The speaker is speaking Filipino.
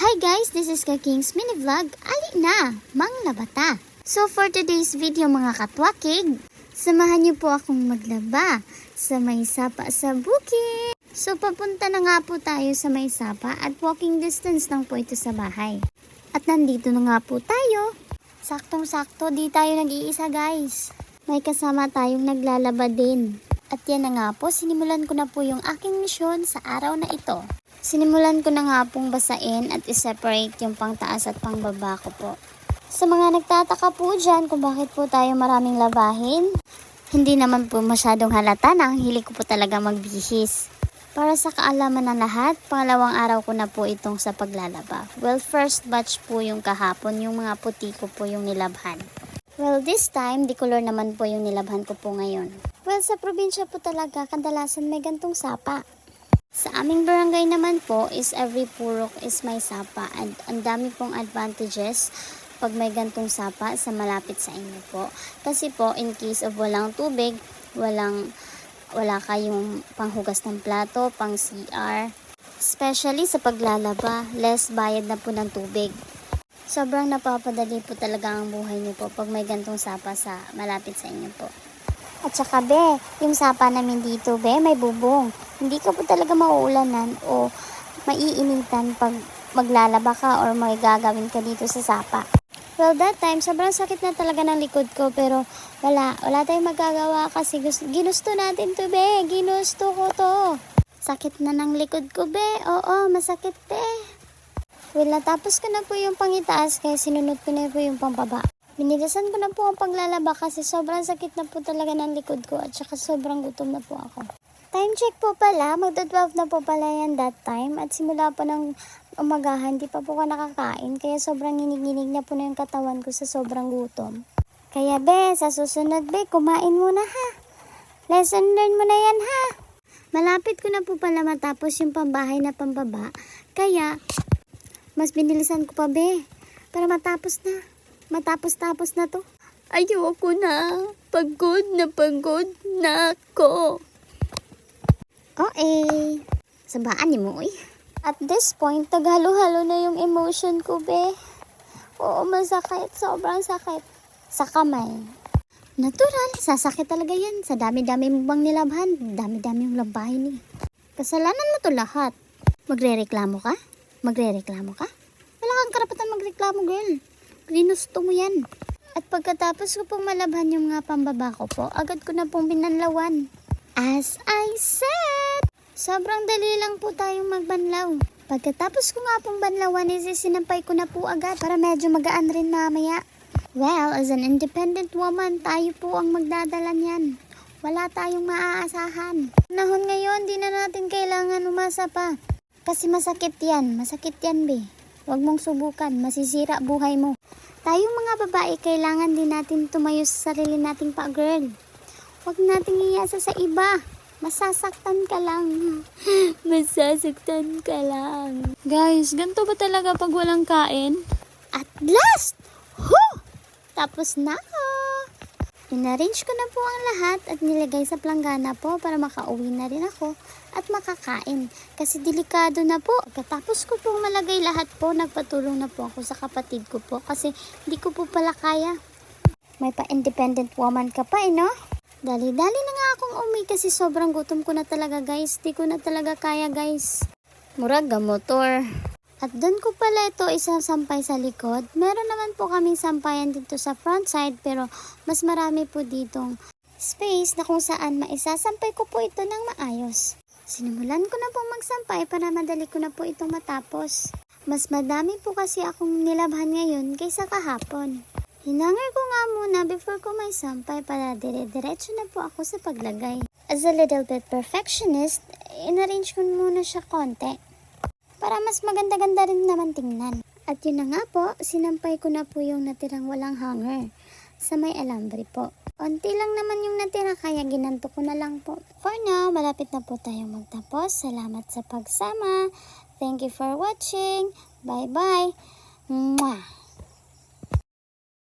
Hi guys, this is Ka King's mini vlog. Ali na, mang labata. So for today's video mga katwakig, samahan niyo po akong maglaba sa may sapa sa bukid. So papunta na nga po tayo sa may sapa at walking distance lang po ito sa bahay. At nandito na nga po tayo. Saktong-sakto, di tayo nag-iisa guys. May kasama tayong naglalaba din. At yan na nga po, sinimulan ko na po yung aking misyon sa araw na ito. Sinimulan ko na nga pong basain at i-separate yung pangtaas at pangbaba ko po. Sa mga nagtataka po dyan kung bakit po tayo maraming labahin, hindi naman po masyadong halata na ang hilig ko po talaga magbihis. Para sa kaalaman ng lahat, pangalawang araw ko na po itong sa paglalaba. Well, first batch po yung kahapon, yung mga puti ko po yung nilabhan. Well, this time, di-color naman po yung nilabhan ko po ngayon. Well, sa probinsya po talaga, kadalasan may gantong sapa. Sa aming barangay naman po is every purok is may sapa and ang dami pong advantages pag may gantong sapa sa malapit sa inyo po. Kasi po in case of walang tubig, wala kayong panghugas ng plato, pang CR. Especially sa paglalaba, less bayad na po ng tubig. Sobrang napapadali po talaga ang buhay niyo po pag may gantong sapa sa malapit sa inyo po. At saka be, yung sapa namin dito be, may bubong. Hindi ka po talaga mauulanan o maiinitan pag maglalaba ka or may gagawin ka dito sa sapa. Well, that time, sobrang sakit na talaga ng likod ko pero wala tayong magagawa kasi ginusto natin to be. Ginusto ko to. Sakit na ng likod ko be. Oo, masakit be. Well, natapos ko na po yung pangitaas kaya sinunod ko na po yung pambaba. Binilasan ko na po ang paglalaba kasi sobrang sakit na po talaga ng likod ko at saka sobrang gutom na po ako. Time check po pala, magda-12 na po pala yan that time at simula po ng umagahan, di pa po ka nakakain kaya sobrang nginig na po na yung katawan ko sa sobrang gutom. Kaya be, sa susunod be, kumain muna ha. Lesson learn mo na yan ha. Malapit ko na po pala matapos yung pambahay na pambaba, kaya mas binilisan ko pa be, para matapos na to. Ayoko na. Pagod na ako. Okay. Sabaan ni mo eh. At this point, taghalo-halo na yung emotion ko be. Oo, masakit. Sobrang sakit. Sa kamay. Natural. Sasakit talaga yan. Sa dami-dami mo bang nilabhan? Dami-dami yung labahin eh. Kasalanan mo to lahat. Magrereklamo ka? Wala kang karapatan magreklamo girl. Ginusto mo yan. At pagkatapos ko pong malabhan yung mga pambaba ko po, agad ko na pong binanlawan. As I said, sobrang dali lang po tayong magbanlaw. Pagkatapos ko nga pong banlawan, sinampay ko na po agad para medyo magaan rin mamaya. Well, as an independent woman, tayo po ang magdadala niyan. Wala tayong maaasahan. Nahon ngayon, di na natin kailangan umasa pa. Kasi masakit yan be. Huwag mong subukan, masisira buhay mo. Tayong mga babae, kailangan din natin tumayo sa sarili nating pa, girl. Huwag nating iasa sa iba. Masasaktan ka lang. Guys, ganito ba talaga pag walang kain? At last! Tapos na ako. Inarrange ko na po ang lahat at nilagay sa planggana po para makauwi na rin ako at makakain. Kasi delikado na po. Pagkatapos ko pong malagay lahat po, nagpatulong na po ako sa kapatid ko po kasi hindi ko po pala kaya. May pa-independent woman ka pa no? Dali-dali na nga akong umuwi kasi sobrang gutom ko na talaga guys. Di ko na talaga kaya guys. Murag motor. At doon ko pala ito isasampay sa likod. Meron naman po kaming sampayan dito sa front side pero mas marami po ditong space na kung saan maisasampay ko po ito ng maayos. Sinimulan ko na pong magsampay para madali ko na po itong matapos. Mas madami po kasi akong nilabhan ngayon kaysa kahapon. Hinangir ko nga muna before ko may sampay para dire-diretso na po ako sa paglagay. As a little bit perfectionist, inarrange ko muna siya konti. Para mas maganda-ganda rin naman tingnan. At yun na nga po, sinampay ko na po yung natirang walang hanger sa may alambre po. Unti lang naman yung natira kaya ginanto ko na lang po. For now, malapit na po tayong magtapos. Salamat sa pagsama. Thank you for watching. Bye-bye. Mwah!